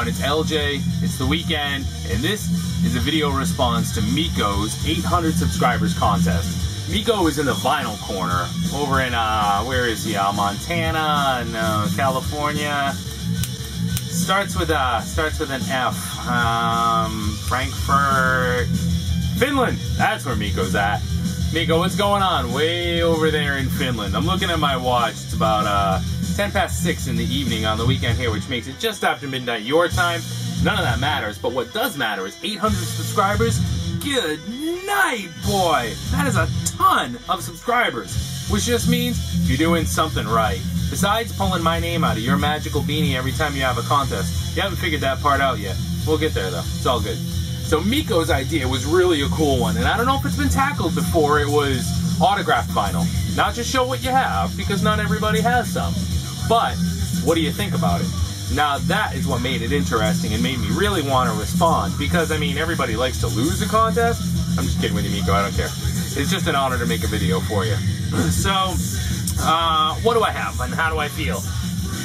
everyone, it's LJ, it's the weekend, and this is a video response to Miko's 800 subscribers contest. Miko is in the vinyl corner over in, where is he? Montana and California. Starts with an F. Frankfurt, Finland. That's where Miko's at. Miko, what's going on? Way over there in Finland. I'm looking at my watch. It's about 10 past 6 in the evening on the weekend here, which makes it just after midnight your time. None of that matters, but what does matter is 800 subscribers. Good night, boy. That is a ton of subscribers, which just means you're doing something right. Besides pulling my name out of your magical beanie every time you have a contest. You haven't figured that part out yet. We'll get there, though. It's all good. So Miko's idea was really a cool one, and I don't know if it's been tackled before. It was autographed vinyl. Not just show what you have, because not everybody has some. But what do you think about it? Now that is what made it interesting and made me really want to respond, because I mean, everybody likes to lose a contest. I'm just kidding with you, Miko, I don't care. It's just an honor to make a video for you. So, what do I have and how do I feel?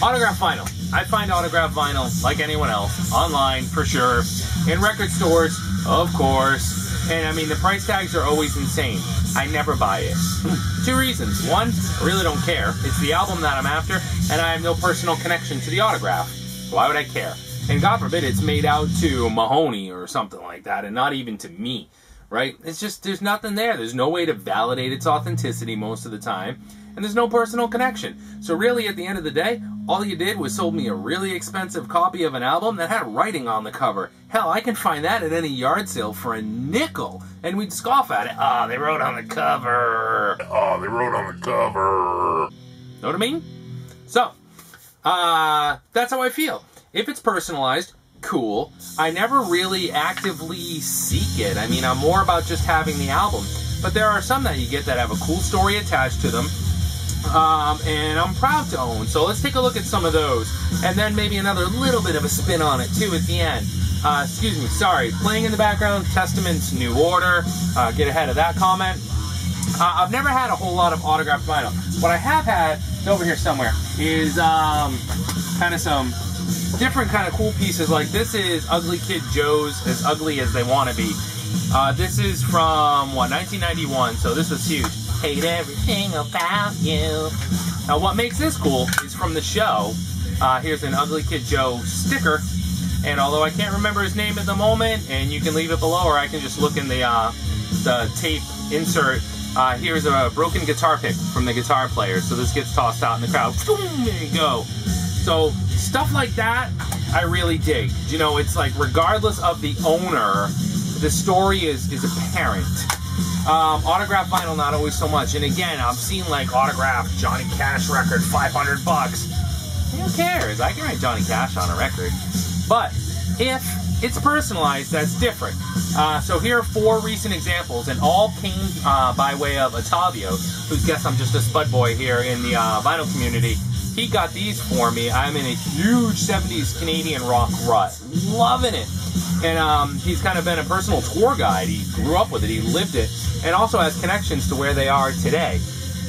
Autographed vinyl. I find autographed vinyl, like anyone else, online for sure, in record stores, of course, and I mean, the price tags are always insane. I never buy it. Two reasons. One, I really don't care. It's the album that I'm after, and I have no personal connection to the autograph. Why would I care? And God forbid it's made out to Mahoney or something like that, and not even to me, right? It's just, there's nothing there. There's no way to validate its authenticity most of the time, and there's no personal connection. So really, at the end of the day, all you did was sold me a really expensive copy of an album that had writing on the cover. Hell, I can find that at any yard sale for a nickel, and we'd scoff at it. Ah, they wrote on the cover. Oh, they wrote on the cover. Know what I mean? So, that's how I feel. If it's personalized, cool. I never really actively seek it. I mean, I'm more about just having the album. But there are some that you get that have a cool story attached to them. And I'm proud to own. So let's take a look at some of those. And then maybe another little bit of a spin on it, too, at the end. Excuse me, sorry. Playing in the background, Testament's New Order. Get ahead of that comment. I've never had a whole lot of autographed vinyl. What I have had, it's over here somewhere, is kind of some different kind of cool pieces. Like this is Ugly Kid Joe's As Ugly As They Want to Be. This is from, what, 1991, so this was huge. Hate everything about you. Now what makes this cool is from the show. Here's an Ugly Kid Joe sticker, and although I can't remember his name at the moment, and you can leave it below, or I can just look in the tape insert. Here's a broken guitar pick from the guitar player, so this gets tossed out in the crowd. Boom, there you go. So stuff like that, I really dig. You know, it's like regardless of the owner, the story is apparent. Autographed vinyl, not always so much. And again, I've seen like autographed Johnny Cash record, $500. Who cares? I can write Johnny Cash on a record. But if it's personalized, that's different. So here are 4 recent examples, and all came by way of Otavio, whose guess I'm just a spud boy here in the vinyl community. He got these for me. I'm in a huge 70s Canadian rock rut. Loving it. And he's kind of been a personal tour guide. He grew up with it. He lived it. And also has connections to where they are today.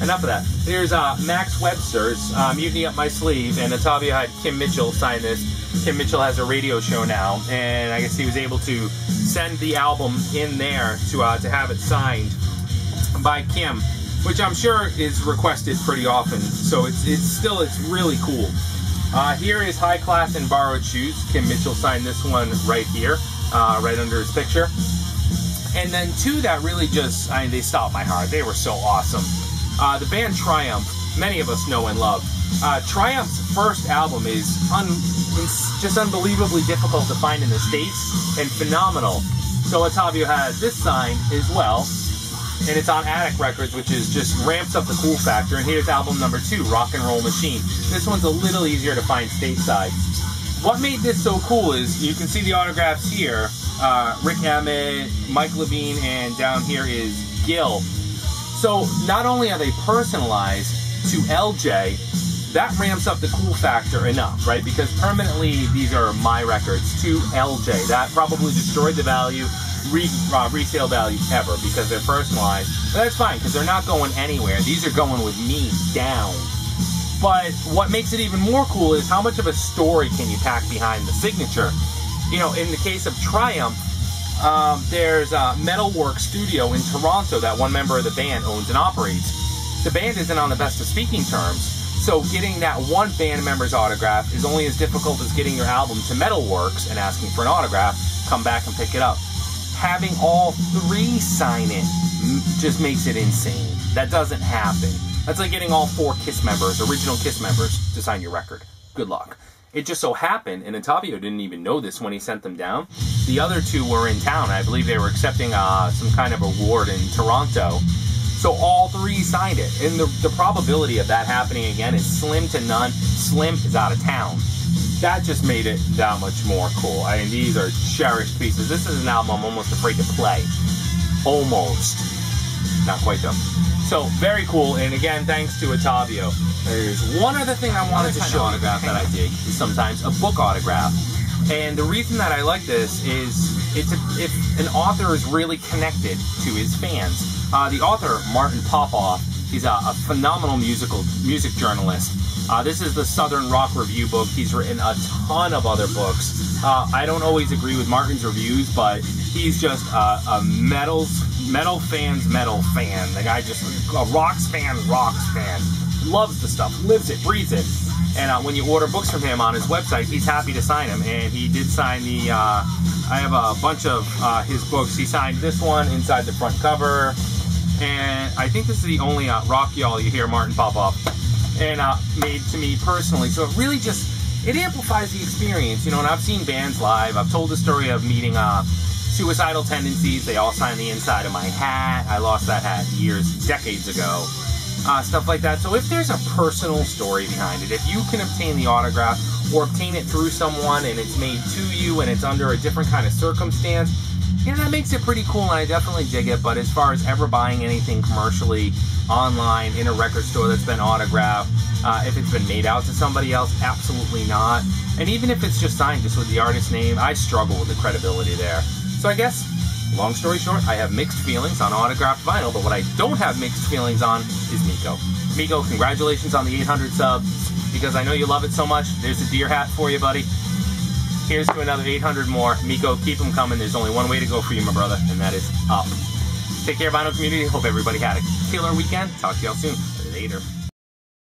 Enough of that. Here's Max Webster's Mutiny Up My Sleeve. And Otavio had Kim Mitchell sign this. Kim Mitchell has a radio show now. And I guess he was able to send the album in there to have it signed by Kim, which I'm sure is requested pretty often. So it's really cool. Here is High Class and Borrowed Shoes. Kim Mitchell signed this one right here, right under his picture. And then 2 that really just, I mean, they stopped my heart. They were so awesome. The band Triumph, many of us know and love. Triumph's first album is just unbelievably difficult to find in the States and phenomenal. So Otavio has this signed as well. And it's on Attic Records, which is just ramps up the cool factor. And here's album number 2, Rock and Roll Machine. This one's a little easier to find stateside. What made this so cool is you can see the autographs here. Rick Emmett, Mike Levine, and down here is Gil. So not only are they personalized to LJ, that ramps up the cool factor enough, right? Because permanently these are my records to LJ. That probably destroyed the value. Retail value ever because they're personalized. But that's fine because they're not going anywhere. These are going with me down. But what makes it even more cool is how much of a story can you pack behind the signature. You know, in the case of Triumph, there's a Metalwork studio in Toronto that one member of the band owns and operates. The band isn't on the best of speaking terms, so getting that one band member's autograph is only as difficult as getting your album to Metalworks and asking for an autograph. Come back and pick it up. Having all three sign it just makes it insane. That doesn't happen. That's like getting all four Kiss members, original Kiss members, to sign your record. Good luck. It just so happened, and Ottavio didn't even know this when he sent them down, the other two were in town. I believe they were accepting some kind of award in Toronto. So all three signed it. And the probability of that happening again is slim to none. Slim is out of town. That just made it that much more cool. I mean, these are cherished pieces. This is an album I'm almost afraid to play. Almost. Not quite though. So, very cool, and again, thanks to Ottavio. There's one other thing I wanted to show autograph that I dig, is sometimes a book autograph. And the reason that I like this is if an author is really connected to his fans. The author, Martin Popoff, he's a phenomenal music journalist. This is the Southern Rock Review book. He's written a ton of other books. I don't always agree with Martin's reviews, but he's just a metal fan. The guy just a rocks fan. Loves the stuff, lives it, breathes it. And when you order books from him on his website, he's happy to sign them. And he did sign the, I have a bunch of his books. He signed this one inside the front cover. And I think this is the only Rock Y'all you hear Martin Popoff. And made to me personally. So it really just, it amplifies the experience. You know, and I've seen bands live. I've told the story of meeting Suicidal Tendencies. They all signed the inside of my hat. I lost that hat decades ago. Stuff like that. So if there's a personal story behind it, if you can obtain the autograph or obtain it through someone and it's made to you and it's under a different kind of circumstance, you know, that makes it pretty cool and I definitely dig it. But as far as ever buying anything commercially online in a record store that's been autographed, if it's been made out to somebody else, absolutely not. And even if it's just signed just with the artist's name, I struggle with the credibility there. So I guess, long story short, I have mixed feelings on autographed vinyl, but what I don't have mixed feelings on is Miko. Miko, congratulations on the 800 subs, because I know you love it so much. There's a deer hat for you, buddy. Here's to another 800 more. Miko, keep them coming. There's only one way to go for you, my brother, and that is up. Take care, vinyl community. Hope everybody had a killer weekend. Talk to y'all soon. Later.